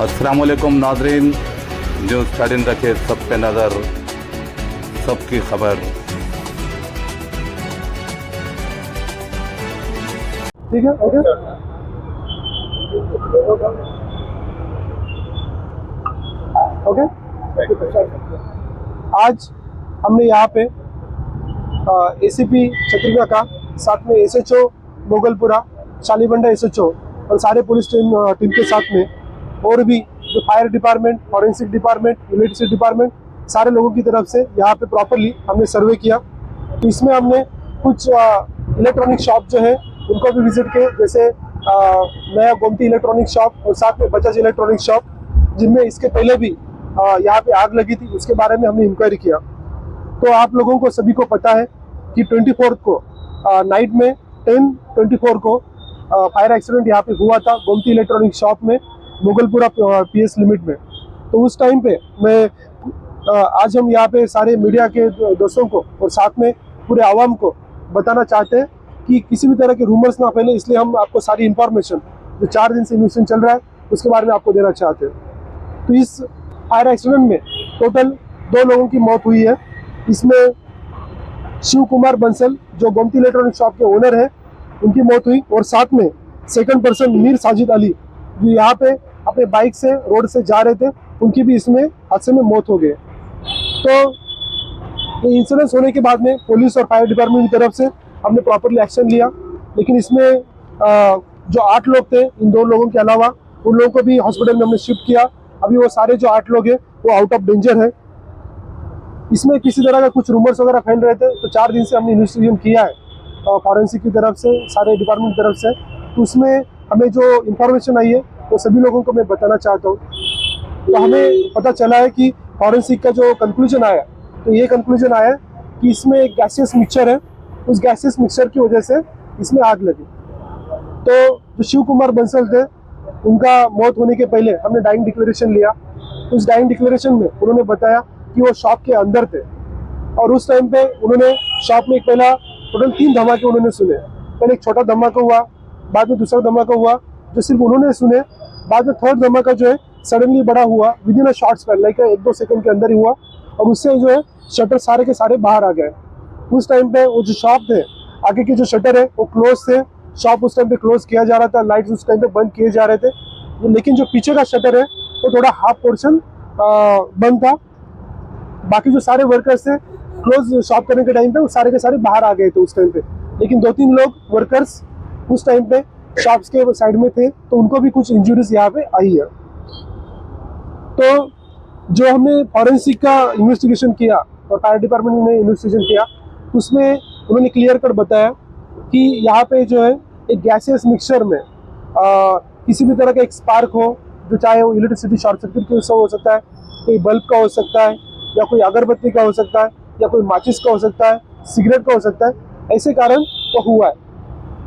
अस्सलाम वालेकुम नाज़रीन, न्यूज़ 13 रखे सब पे नज़र, सबकी खबर। ठीक है, ओके। ओके, आज हमने यहाँ पे एसीपी छतरपुर का, साथ में एसएचओ मोगलपुरा, शालीबंडा एसएचओ और सारे पुलिस टीम के साथ में और भी जो fire department, forensic department, electricity department, सारे लोगों की तरफ से यहाँ पे प्रॉपरली हमने सर्वे किया। तो इसमें हमने कुछ इलेक्ट्रॉनिक शॉप जो है उनको भी विजिट किए, जैसे नया गोमती इलेक्ट्रॉनिक शॉप और साथ में बजाज इलेक्ट्रॉनिक शॉप, जिनमें इसके पहले भी यहाँ पे आग लगी थी, उसके बारे में हमने इंक्वायरी किया। तो आप लोगों को सभी को पता है कि 24 को नाइट में 10:24 को फायर एक्सीडेंट यहाँ पे हुआ था गोमती इलेक्ट्रॉनिक शॉप में, मुगलपुरा पीएस लिमिट में। तो उस टाइम पे मैं आज हम यहाँ पे सारे मीडिया के दोस्तों को और साथ में पूरे आवाम को बताना चाहते हैं कि किसी भी तरह के रूमर्स ना फैले, इसलिए हम आपको सारी इंफॉर्मेशन जो 4 दिन से इन्वेस्टिगेशन चल रहा है उसके बारे में आपको देना चाहते हैं। तो इस फायर एक्सीडेंट में टोटल 2 लोगों की मौत हुई है। इसमें शिव कुमार बंसल जो गोमती इलेक्ट्रॉनिक शॉप के ओनर है, उनकी मौत हुई, और साथ में सेकंड पर्सन मीर साजिद अली जो यहाँ पे अपने बाइक से रोड से जा रहे थे, उनकी भी इसमें हादसे में मौत हो गई। तो ये इंसिडेंस होने के बाद में पुलिस और फायर डिपार्टमेंट की तरफ से हमने प्रॉपरली एक्शन लिया, लेकिन इसमें जो 8 लोग थे, इन 2 लोगों के अलावा उन लोगों को भी हॉस्पिटल में हमने शिफ्ट किया। अभी वो सारे जो 8 लोग हैं वो आउट ऑफ डेंजर है। इसमें किसी तरह का कुछ रूमर्स वगैरह फैल रहे थे, तो 4 दिन से हमने इन्वेस्टिगेशन किया है फॉरेंसिक की तरफ से, सारे डिपार्टमेंट की तरफ से। तो उसमें हमें जो इंफॉर्मेशन आई है वो सभी लोगों को मैं बताना चाहता हूँ। तो हमें पता चला है कि फॉरेंसिक का जो कंक्लूजन आया, तो ये कंक्लूजन आया कि इसमें एक गैसियस मिक्सचर है, उस गैसियस मिक्सचर की वजह से इसमें आग लगी। तो जो शिव कुमार बंसल थे, उनका मौत होने के पहले हमने डाइंग डिक्लेरेशन लिया। उस डाइंग डिक्लेरेशन में उन्होंने बताया कि वो शॉप के अंदर थे, और उस टाइम पे उन्होंने शॉप में एक पहला टोटल 3 धमाके उन्होंने सुने। पहले एक छोटा धमाका हुआ, बाद में दूसरा धमाका हुआ जो सिर्फ उन्होंने सुने, बाद में थर्ड धमाका जो है सडनली बड़ा हुआ, with in a short span, like 1-2 second के अंदर ही हुआ, और उससे जो है शटर सारे के सारे बाहर आ गए। उस टाइम पे वो जो शॉप थे, आगे के जो शटर है वो क्लोज थे, शॉप उस टाइम पे क्लोज किया जा रहा था, लाइट्स उस टाइम पे बंद किए जा रहे थे, लेकिन जो पीछे का शटर है वो थोड़ा हाफ पोर्शन बंद था। बाकी जो सारे वर्कर्स थे क्लोज शॉप करने के टाइम पे वो सारे के सारे बाहर आ गए थे उस टाइम पे, लेकिन 2-3 लोग वर्कर्स उस टाइम पे शॉप्स के साइड में थे, तो उनको भी कुछ इंजुरीज यहाँ पे आई है। तो जो हमने फॉरेंसिक का इन्वेस्टिगेशन किया और फायर डिपार्टमेंट ने इन्वेस्टिगेशन किया, उसमें उन्होंने क्लियर कट बताया कि यहाँ पे जो है एक गैसियस मिक्सचर में किसी भी तरह का एक स्पार्क हो, जो चाहे वो इलेक्ट्रिसिटी शॉर्ट सर्किट की हो सकता है, कोई बल्ब का हो सकता है, या कोई अगरबत्ती का हो सकता है, या कोई माचिस का हो सकता है, सिगरेट का हो सकता है, ऐसे कारण वो हुआ है।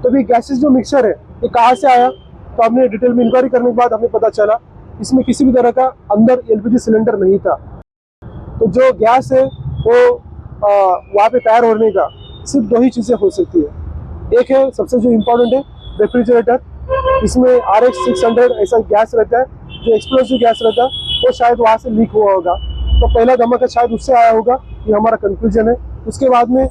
तो भी गैसेस जो मिक्सचर है ये कहाँ से आया, तो हमने डिटेल में इंक्वायरी करने के बाद हमें पता चला इसमें किसी भी तरह का अंदर एलपीजी सिलेंडर नहीं था। तो जो गैस है वो वहाँ पे तैयार होने का सिर्फ 2 ही चीज़ें हो सकती है। एक है, सबसे जो इम्पोर्टेंट है, रेफ्रिजरेटर। इसमें RX 600 ऐसा गैस रहता है जो एक्सप्लोसिव गैस रहता है, वो शायद वहाँ से लीक हुआ होगा। तो पहला धमाका शायद उससे आया होगा, ये हमारा कंक्लूजन है। उसके बाद में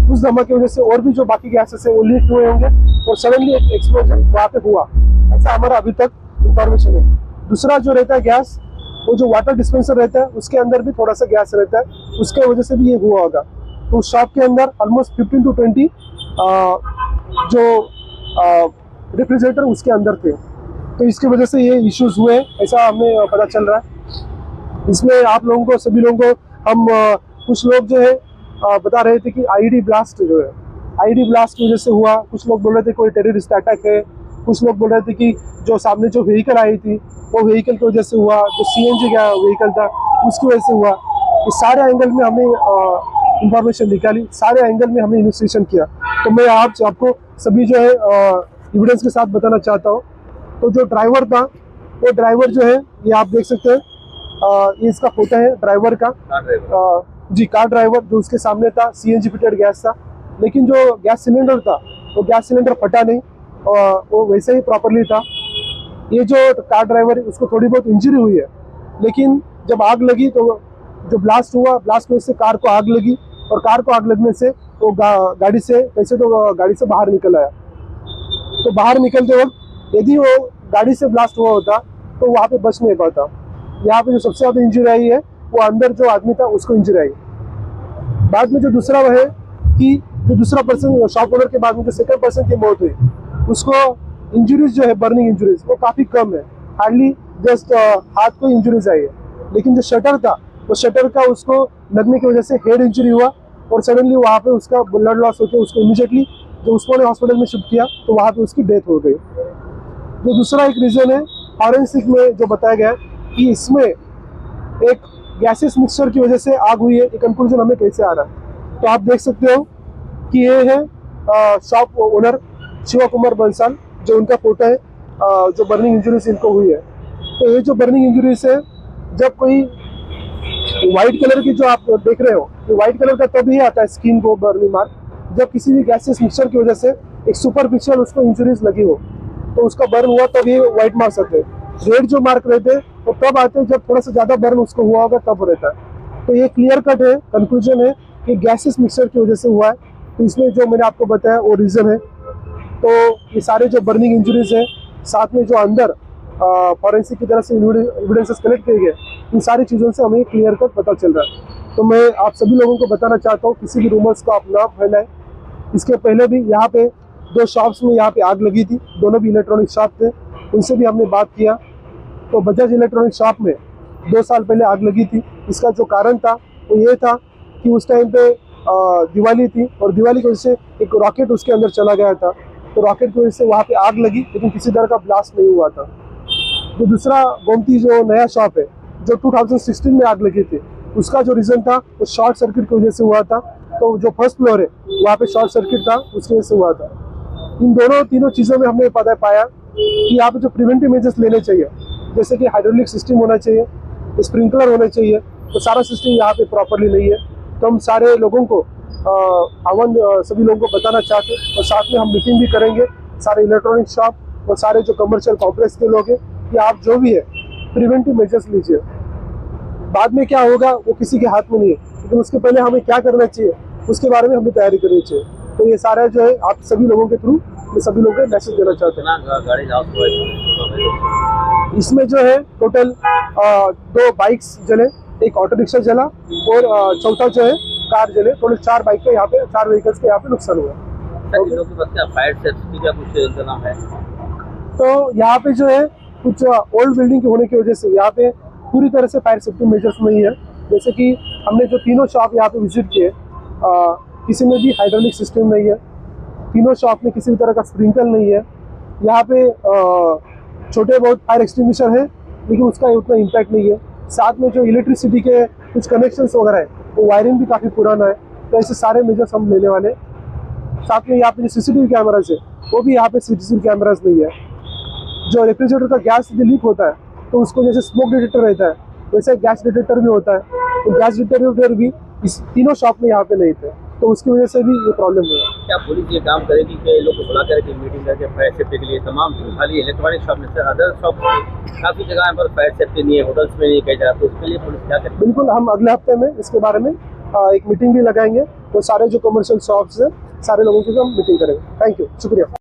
उस धमाके की वजह से और भी जो बाकी गैसेस है वो लीक हुए होंगे, और सडनली एक एक्सप्लोजन वहाँ पे हुआ, ऐसा हमारा अभी तक इंफॉर्मेशन है। दूसरा जो रहता है गैस, वो जो वाटर डिस्पेंसर रहता है उसके अंदर भी थोड़ा सा गैस रहता है, उसके वजह से भी ये हुआ होगा। तो शॉप के अंदर ऑलमोस्ट 15 to 20 जो रेफ्रिजरेटर उसके अंदर थे, तो इसकी वजह से ये इश्यूज हुए, ऐसा हमें पता चल रहा है। इसमें आप लोगों को, सभी लोगों को हम कुछ लोग जो है बता रहे थे कि आईडी ब्लास्ट जो है, आईडी ब्लास्ट की वजह से हुआ। कुछ लोग बोल रहे थे कोई टेररिस्ट अटैक है, कुछ लोग बोल रहे थे कि जो सामने जो व्हीकल आई थी वो व्हीकल की वजह से हुआ, जो CNG का व्हीकल था उसकी वजह से हुआ। इस सारे एंगल में हमने इंफॉर्मेशन निकाली, सारे एंगल में हमने इन्वेस्टिगेशन किया। तो मैं आपको सभी जो है एविडेंस के साथ बताना चाहता हूँ। तो जो ड्राइवर था, वो ड्राइवर जो है, ये आप देख सकते हैं, ये इसका फोटो है ड्राइवर का, जी कार ड्राइवर, जो उसके सामने था CNG फिटेड गैस था, लेकिन जो गैस सिलेंडर था वो गैस सिलेंडर फटा नहीं, वो वैसे ही प्रॉपरली था। ये जो कार ड्राइवर है उसको थोड़ी बहुत इंजरी हुई है, लेकिन जब आग लगी तो जो ब्लास्ट हुआ, ब्लास्ट में से कार को आग लगी और कार को आग लगने से वो गाड़ी से कैसे तो गाड़ी से बाहर निकल आया। तो बाहर निकलते वक्त यदि वो गाड़ी से ब्लास्ट हुआ होता तो वहाँ पे बच नहीं पाता। यहाँ पे जो सबसे ज़्यादा इंजरी आई है वो अंदर जो आदमी था उसको इंजरी आई। बाद में जो दूसरा वो है कि जो दूसरा पर्सन शॉप ओनर के बाद में जो सेकंड पर्सन की मौत हुई उसको इंजरीज जो है बर्निंग इंजरीज वो काफ़ी कम है, हार्डली जस्ट हाथ को इंजरीज आई है। लेकिन जो शटर था वो शटर का उसको लगने की वजह से हेड इंजरी हुआ और सडनली वहाँ पे उसका ब्लड लॉस होकर उसको इमीडिएटली जो उस्मानिया हॉस्पिटल में शिफ्ट किया तो वहाँ पे उसकी डेथ हो गई। जो दूसरा एक रीज़न है फॉरेंसिक में जो बताया गया कि इसमें एक गैसेस मिक्सचर की वजह से आग हुई है, ये कंक्लूजन हमें कैसे आ रहा है। तो आप देख सकते हो कि ये है शॉप ओनर शिवा कुमार बंसल, जो उनका फोटो है, जो बर्निंग इंजरीज इनको हुई है। तो ये जो बर्निंग इंजरीज है, जब कोई व्हाइट कलर की जो आप देख रहे हो, ये व्हाइट कलर का तभी आता है स्किन को बर्निंग मार्क, जब किसी भी गैसेस मिक्सचर की वजह से एक सुपरफिशियल उसको इंजरीज लगी हो तो उसका बर्न हुआ तब ये व्हाइट मार्क्स आते हैं। रेड जो मार्क रहते हैं वो तब आते हैं जब थोड़ा सा ज्यादा बर्न उसको हुआ होगा तब रहता है। तो ये क्लियर कट है, कंक्लूजन है कि गैसेस मिक्सचर की वजह से हुआ है। तो इसमें जो मैंने आपको बताया वो रीजन है। तो ये सारे जो बर्निंग इंजरीज है, साथ में जो अंदर फॉरेंसिक की तरफ से एविडेंसेस कलेक्ट किए गए, इन सारी चीज़ों से हमें क्लियर कट पता चल रहा है। तो मैं आप सभी लोगों को बताना चाहता हूँ किसी भी रूमर्स को आप ना फैलाएं। इसके पहले भी यहाँ पे 2 शॉप्स में यहाँ पे आग लगी थी, दोनों भी इलेक्ट्रॉनिक शॉप थे, उनसे भी हमने बात किया। तो बजाज इलेक्ट्रॉनिक शॉप में 2 साल पहले आग लगी थी। इसका जो कारण था वो ये था कि उस टाइम पे दिवाली थी और दिवाली की वजह से एक रॉकेट उसके अंदर चला गया था। तो रॉकेट की वजह से वहाँ पे आग लगी, लेकिन किसी तरह का ब्लास्ट नहीं हुआ था। जो दूसरा गोमती जो नया शॉप है, जो 2016 में आग लगी थी, उसका जो रीज़न था वो शॉर्ट सर्किट की वजह से हुआ था। तो जो फर्स्ट फ्लोर है वहाँ पे शॉर्ट सर्किट था, उसकी वजह से हुआ था। इन तीनों चीज़ों में हमने पता पाया कि यहाँ पे जो प्रिवेंटिव मेजर्स लेने चाहिए, जैसे कि हाइड्रोलिक सिस्टम होना चाहिए, स्प्रिंकलर होने चाहिए, तो सारा सिस्टम यहाँ पे प्रॉपरली नहीं है। तो हम सारे लोगों को सभी लोगों को बताना चाहते हैं और साथ में हम मीटिंग भी करेंगे सारे इलेक्ट्रॉनिक शॉप और सारे जो कमर्शियल कॉम्प्लेक्स के लोग हैं कि आप जो भी है प्रिवेंटिव मेजर्स लीजिए। बाद में क्या होगा वो किसी के हाथ में नहीं है, लेकिन उसके पहले हमें क्या करना चाहिए उसके बारे में हमें तैयारी करनी चाहिए। तो ये सारा जो है आप सभी लोगों के थ्रू मैं सभी लोगों को मैसेज देना चाहते हैं। इसमें जो है टोटल 2 बाइक्स जले, एक ऑटो रिक्शा जला और चौथा जो है कार जले। टोटल 4 बाइक के यहाँ पे 4 व्हीकल्स के यहाँ पे नुकसान हुआ। फायर सेफ्टी का कुछ इंतजाम है? तो यहाँ पे जो है कुछ ओल्ड बिल्डिंग के होने की वजह से यहाँ पे पूरी तरह से फायर सेफ्टी मेजर्स नहीं है। जैसे कि हमने जो तीनों शॉप यहाँ पे विजिट किए, किसी में भी हाइड्रोलिक सिस्टम नहीं है, तीनों शॉप में किसी भी तरह का स्प्रिंकल नहीं है। यहाँ पे छोटे बहुत फायर एक्सटिंग्विशर है, लेकिन उसका उतना इम्पैक्ट नहीं है। साथ में जो इलेक्ट्रिसिटी के कुछ कनेक्शंस वगैरह है वो वायरिंग भी काफ़ी पुराना है। तो ऐसे सारे मेजर्स हम लेने वाले। साथ में यहाँ पे जो सीसीटीवी कैमराज है वो भी यहाँ पे सीसीटीवी कैमराज नहीं है। जो रेफ्रिजरेटर का गैस लीक होता है तो उसको जैसे स्मोक डिटेक्टर रहता है वैसे गैस डिटेक्टर भी होता है, तो गैस डिटेक्टर भी इस तीनों शॉप में यहाँ पे नहीं थे, तो उसकी वजह से भी ये प्रॉब्लम हुआ। क्या पुलिस ये काम करेगी कि लोग को बुला करके मीटिंग करके फायर सेफ्टी के लिए तमाम खाली इलेक्ट्रॉनिक शॉप में से अदर शॉप काफ़ी जगह पर फायर सेफ्टी नहीं है, होटल्स में नहीं कही जा रहा, तो उसके लिए पुलिस क्या करेगी? बिल्कुल, हम अगले हफ्ते में इसके बारे में एक मीटिंग भी लगाएंगे, तो सारे जो कमर्शियल शॉप्स हैं सारे लोगों की हम मीटिंग करेंगे। थैंक यू, शुक्रिया।